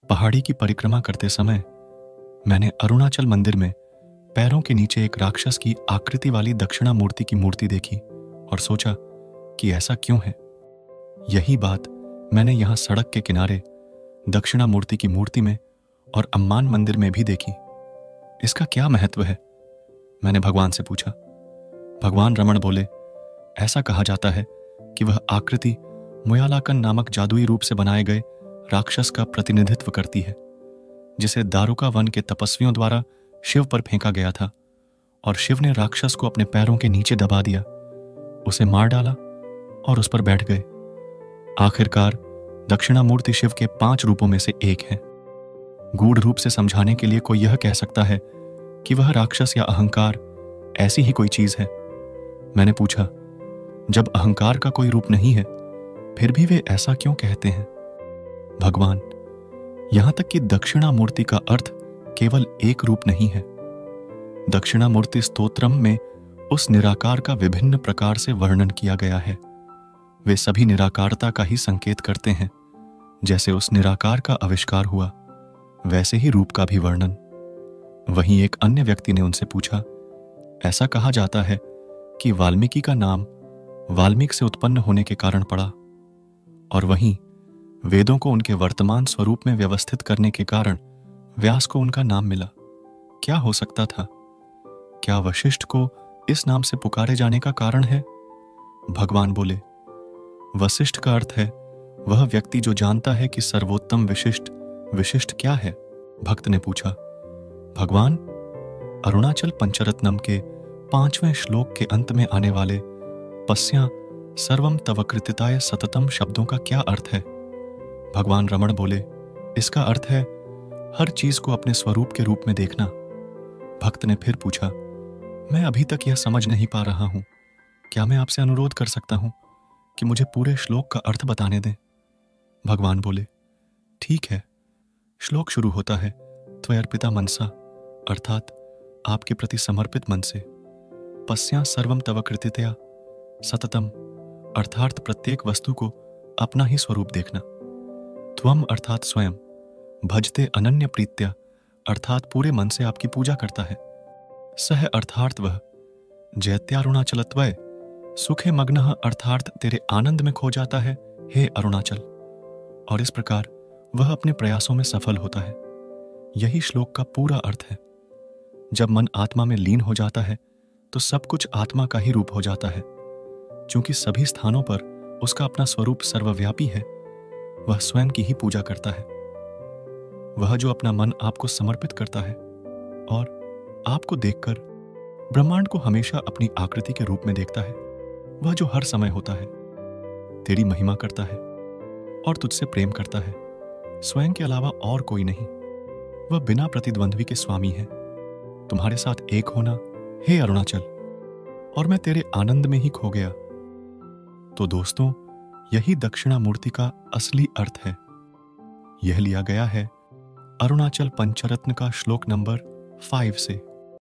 पहाड़ी की परिक्रमा करते समय मैंने अरुणाचल मंदिर में पैरों के नीचे एक राक्षस की आकृति वाली दक्षिणामूर्ति की मूर्ति देखी और सोचा कि ऐसा क्यों है। यही बात मैंने यहां सड़क के किनारे दक्षिणामूर्ति की मूर्ति में और अम्मान मंदिर में भी देखी। इसका क्या महत्व है? मैंने भगवान से पूछा। भगवान रमण बोले, ऐसा कहा जाता है कि वह आकृति मुयालाकन नामक जादुई रूप से बनाए गए राक्षस का प्रतिनिधित्व करती है, जिसे दारुका वन के तपस्वियों द्वारा शिव पर फेंका गया था और शिव ने राक्षस को अपने पैरों के नीचे दबा दिया, उसे मार डाला और उस पर बैठ गए। आखिरकार दक्षिणामूर्ति शिव के 5 रूपों में से एक है। गूढ़ रूप से समझाने के लिए कोई यह कह सकता है कि वह राक्षस या अहंकार ऐसी ही कोई चीज है। मैंने पूछा, जब अहंकार का कोई रूप नहीं है फिर भी वे ऐसा क्यों कहते हैं? भगवान, यहां तक कि दक्षिणामूर्ति का अर्थ केवल एक रूप नहीं है। दक्षिणामूर्ति स्तोत्रम में उस निराकार का विभिन्न प्रकार से वर्णन किया गया है। वे सभी निराकारता का ही संकेत करते हैं। जैसे उस निराकार का आविष्कार हुआ, वैसे ही रूप का भी वर्णन। वहीं एक अन्य व्यक्ति ने उनसे पूछा, ऐसा कहा जाता है कि वाल्मीकि का नाम वाल्मीकि से उत्पन्न होने के कारण पड़ा, और वहीं वेदों को उनके वर्तमान स्वरूप में व्यवस्थित करने के कारण व्यास को उनका नाम मिला। क्या हो सकता था? क्या वशिष्ठ को इस नाम से पुकारे जाने का कारण है? भगवान बोले, वशिष्ठ का अर्थ है वह व्यक्ति जो जानता है कि सर्वोत्तम विशिष्ट क्या है। भक्त ने पूछा, भगवान, अरुणाचल पंचरत्नम के 5वें श्लोक के अंत में आने वाले पस्या सर्वम तव कृतिताय सततम शब्दों का क्या अर्थ है? भगवान रमण बोले, इसका अर्थ है हर चीज को अपने स्वरूप के रूप में देखना। भक्त ने फिर पूछा, मैं अभी तक यह समझ नहीं पा रहा हूं, क्या मैं आपसे अनुरोध कर सकता हूं कि मुझे पूरे श्लोक का अर्थ बताने दें? भगवान बोले, ठीक है। श्लोक शुरू होता है त्वयर्पिता मनसा, अर्थात आपके प्रति समर्पित मन से। पस्या सर्वम तव कृतितया सततम, अर्थात प्रत्येक वस्तु को अपना ही स्वरूप देखना। त्वम अर्थात स्वयं, भजते अनन्य प्रीत्या, अर्थात पूरे मन से आपकी पूजा करता है। सह अर्थात वह, जैत्यारुणाचलत्वय, सुखे मग्नः, अर्थात तेरे आनंद में खो जाता है हे अरुणाचल। और इस प्रकार वह अपने प्रयासों में सफल होता है। यही श्लोक का पूरा अर्थ है। जब मन आत्मा में लीन हो जाता है तो सब कुछ आत्मा का ही रूप हो जाता है। चूंकि सभी स्थानों पर उसका अपना स्वरूप सर्वव्यापी है, वह स्वयं की ही पूजा करता है। वह जो अपना मन आपको समर्पित करता है और आपको देखकर ब्रह्मांड को हमेशा अपनी आकृति के रूप में देखता है, वह जो हर समय होता है, तेरी महिमा करता है और तुझसे प्रेम करता है, स्वयं के अलावा और कोई नहीं। वह बिना प्रतिद्वंद्वी के स्वामी है। तुम्हारे साथ एक होना हे अरुणाचल, और मैं तेरे आनंद में ही खो गया। तो दोस्तों, यही दक्षिणामूर्ति का असली अर्थ है। यह लिया गया है अरुणाचल पंचरत्न का श्लोक नंबर 5 से।